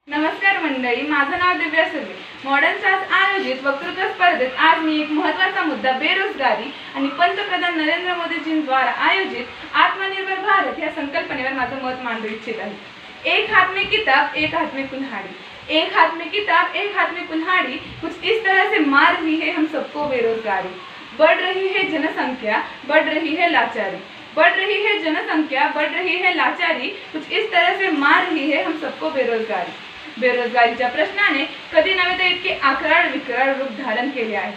नमस्कार मंडळी, माझं नाव दिव्या सुरे। मॉडर्न स्टार्स आयोजित वक्तृत्व स्पर्धेत आज मी एक महत्त्वाचा मुद्दा बेरोजगारी आणि पंतप्रधान नरेंद्र मोदीजींद्वारा आयोजित आत्मनिर्भर भारत या संकल्पनेवर माझं मत मांडू इच्छित आहे। एक हाथ में किताब एक हाथ में कुल्हाड़ी, एक हाथ में किताब एक हाथ में कुल्हाड़ी कुछ इस तरह से मार रही है हम सबको बेरोजगारी। बढ़ रही है जनसंख्या, बढ़ रही है लाचारी, बढ़ रही है जनसंख्या, बढ़ रही है लाचारी, कुछ इस तरह से मार रही है हम सबको बेरोजगारी। बेरोजगारीच्या प्रश्नाने कधी नव्हे तर इतके आकराळ विकराळ रूप धारण केले आहे।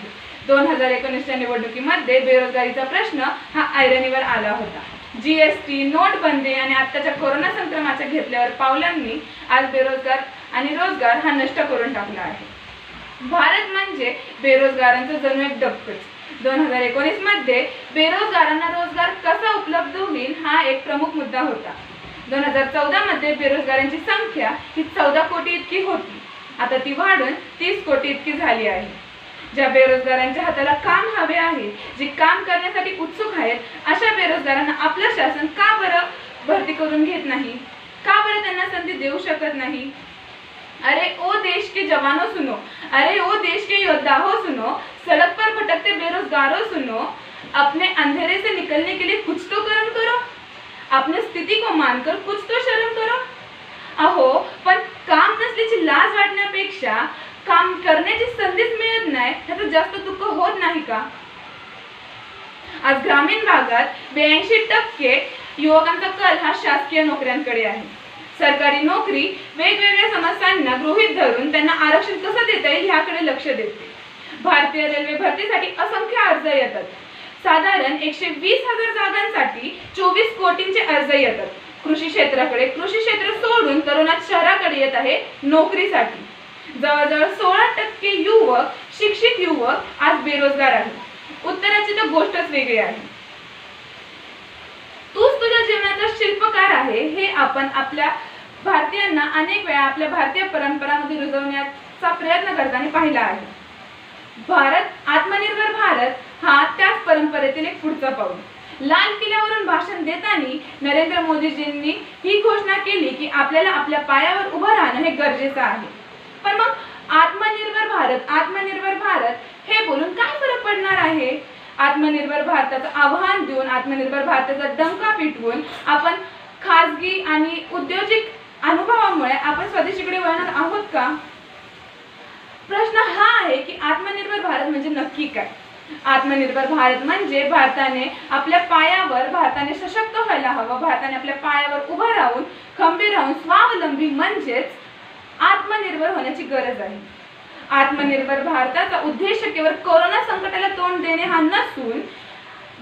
2019च्या निवडणुकीमध्ये बेरोजगारीचा प्रश्न हा ऐरणीवर आला होता। जीएसटी, नोटबंदी आणि आताच्या कोरोना संक्रमणाच्या घेतल्यावर पावलांनी आज बेरोजगार आणि रोजगार हा नष्ट करून टाकला आहे। भारत म्हणजे बेरोजगारांचं जणू एक डबकच। 2019 मध्ये बेरोजगारांना रोजगार कसा उपलब्ध होईल हा एक प्रमुख मुद्दा होता। 2014 मध्ये बेरोजगारांची संख्या ही 14 कोटी इतकी होती, आता ती वाढून 30 कोटी इतकी झाली आहे। ज्या बेरोजगारांच्या हाताला काम हवे आहे, जे काम करण्यासाठी उत्सुक आहेत, अशा बेरोजगारांना आपलं शासन का बरं भरती करून घेत नाही, का बरं त्यांना संधी देऊ शकत नाही? अरे ओ देश के जवानों सुनो, अरे ओ देश के योद्धाओं सुनो, सड़क पर भटकते बेरोजगारों सुनो, अपने अंधेरे से निकलने के लिए कुछ तो कर्म करो, अपनी स्थिति को मानकर कुछ तो शर्म करो। अहो, पण काम नसल्याची लाज वाटण्यापेक्षा काम करण्याची संधीच मिळत नाही ह्याचं जास्त दुःख होत नाही का? आज ग्रामीण भागात 82% युवकांचा कल हा शासकीय नोकऱ्यांकडे आहे। सरकारी नोकरी वेगवेगळ्या समस्यांना गृहीत धरून त्यांना आरक्षण कसं देता येईल याकडे लक्ष देते। भारतीय रेल्वे भरतीसाठी असंख्य अर्ज येतात। साधारण 120,000 जागांसाठी 24 कोटींचे अर्ज येतात। कृषी क्षेत्र सोडून तरुणात शहराकडे येत आहे नोकरीसाठी। जवळजवळ 16% युवक, शिक्षित युवक आज बेरोजगार आहेत। उत्तराची तर गोष्टच वेगळी आहे। तूच तुझ्या जीवनाचा शिल्पकार आहे हे आपण आपल्या भारतीयांना अनेक वेळा आपल्या भारतीय परंपरांमध्ये रुजवण्याचा प्रयत्न करताना पाहिला आहे। आत्मनिर्भर भारत हा त्याच परंपरेतील एक पुढचा पाऊल। लाल किल्ल्यावरून भाषण देताना नरेंद्र मोदीजींनी ही घोषणा केली की आपल्याला आपल्या पायावर उभं राहणं हे गरजेचं आहे। पण मग आत्मनिर्भर भारत हे बोलून काय फरक पडणार आहे? आत्मनिर्भर भारताचं आव्हान देऊन, आत्मनिर्भर भारताचा डंका पिटवून आपण खासगी आणि औद्योगिक अनुभवामुळे आपण स्वदेशीकडे वळणार आहोत का? प्रश्न हा आहे की आत्मनिर्भर भारत म्हणजे नक्की काय? आत्मनिर्भर भारत म्हणजे भारताने सशक्त व्हायला हवं, भारताने आपल्या पायावर उभं राहून खंबीर राहून स्वावलंबी म्हणजेच आत्मनिर्भर होण्याची गरज आहे। आत्मनिर्भर भारताचा उद्देश केवळ कोरोना संकटाला तोंड देणे हा नसून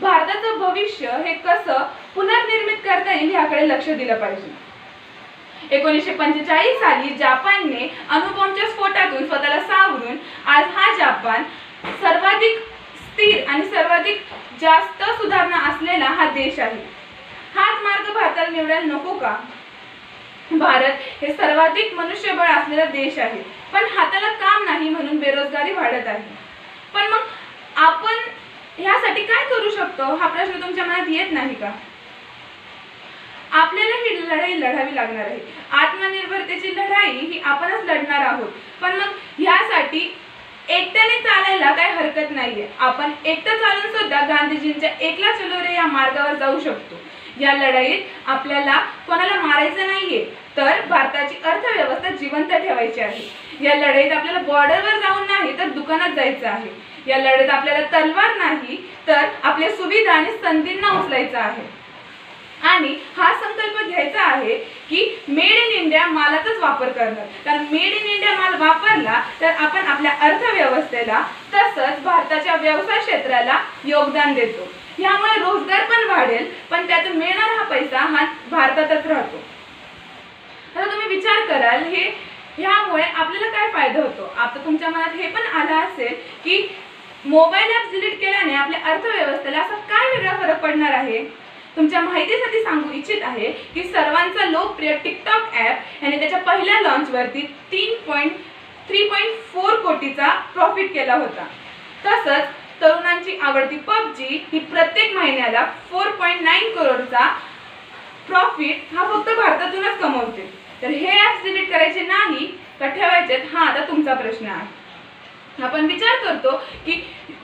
भारताचं भविष्य हे कसं पुनर्निर्मित करता येईल याकडे लक्ष दिलं पाहिजे। 1945 साली जपानने अणुबॉम्बच्या स्फोटातून स्वतःला सावरून आज हा जपान सर्वाधिक स्थिर आणि सर्वाधिक जास्त सुधारणा असलेला हा देश आहे। हाच मार्ग भारताला निवडायला नको का? भारत हे सर्वाधिक मनुष्यबळ असलेला देश आहे, पण हाताला काम नाही म्हणून बेरोजगारी वाढत आहे। पण मग आपण ह्यासाठी काय करू शकतो हा प्रश्न तुमच्या मनात येत नाही का? आपल्याला ही लढाई लढावी लागणार आहे। आत्मनिर्भरतेची लढाई ही आपणच लढणार आहोत। पण मग ह्यासाठी एकट्याने चालायला काही हरकत नाहीये। आपण एकटं चालून सुद्धा गांधीजींच्या एकला चलो रे या मार्गावर जाऊ शकतो। या लढाईत आपल्याला कोणाला मारायचं नाहीये, तर भारताची अर्थव्यवस्था जिवंत ठेवायची आहे। या लढाईत आपल्याला बॉर्डरवर जाऊन नाही तर दुकानात जायचं आहे। या लढाईत आपल्याला तलवार नाही तर आपल्या सुविधा आणि संधींना उचलायचं आहे। आणि हा संकल्प घ्यायचा आहे की मेड इन इंडिया मालाचाच वापर करणार, कारण मेड इन इंडिया माल वापरला तर आपण आपल्या अर्थव्यवस्थेला तसंच भारताच्या व्यवसाय क्षेत्राला योगदान देतो। यामुळे रोजगार पण वाढेल, पण त्यातून मिळणारा हा पैसा हा भारतातच राहतो। आता तुम्ही विचार कराल ह्यामुळे आपल्याला काय फायदा होतो? आता तुमच्या मनात हे पण आलं असेल की मोबाईल ॲप डिलीट केल्याने आपल्या अर्थव्यवस्थेला असा काय वेगळा फरक पडणार आहे? तुमच्या माहितीसाठी सांगू इच्छित आहे की सर्वांचा लोकप्रिय टिकटॉक ॲप याने त्याच्या पहिल्या लॉन्चवरती 3.4 कोटीचा प्रॉफिट केला होता। तसंच तरुणांची आवडती पबजी ही प्रत्येक महिन्याला 4.9 करोडचा प्रॉफिट हा फक्त भारतातूनच कमवते। तर हे ॲप्स डिलीट करायचे नाही का ठेवायचे, हा आता तुमचा प्रश्न आहे। आपण विचार करतो की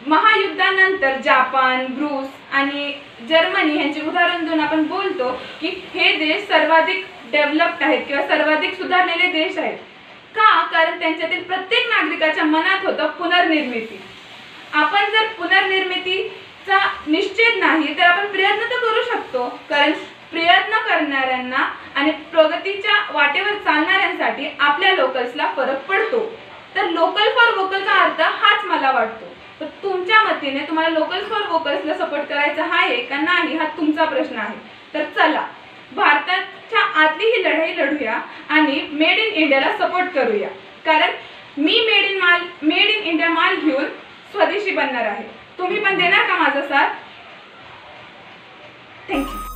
महायुद्धानंतर जापान, रूस आणि जर्मनी यांचे उदाहरण देऊन आपण बोलतो की हे देश सर्वाधिक डेव्हलप्ड आहेत किंवा सर्वाधिक सुधारलेले देश आहेत। का? कारण त्यांच्यातील प्रत्येक नागरिकाच्या मनात होतं पुनर्निर्मिती। आपण जर पुनर्निर्मितीचा निश्चित नाही तर आपण प्रयत्न तर करू शकतो, कारण प्रयत्न करणाऱ्यांना आणि प्रगतीच्या वाटेवर चालणाऱ्यांसाठी आपल्या लोकल्सला फरक पडतो। तर लोकल फॉर वोकलचा अर्थ हाच मला वाटतो। तर तुमच्या मतीने तुम्हाला लोकल फॉर वोकल्सला सपोर्ट करायचा आहे का नाही हा तुमचा प्रश्न आहे। तर चला भारताच्या आतली ही लढाई लढूया आणि मेड इन इंडियाला सपोर्ट करूया, कारण मी मेड इन इंडिया माल घेऊन स्वदेशी बनणार आहे। तुम्ही पण देणार का माझा साथ? थँक्यू।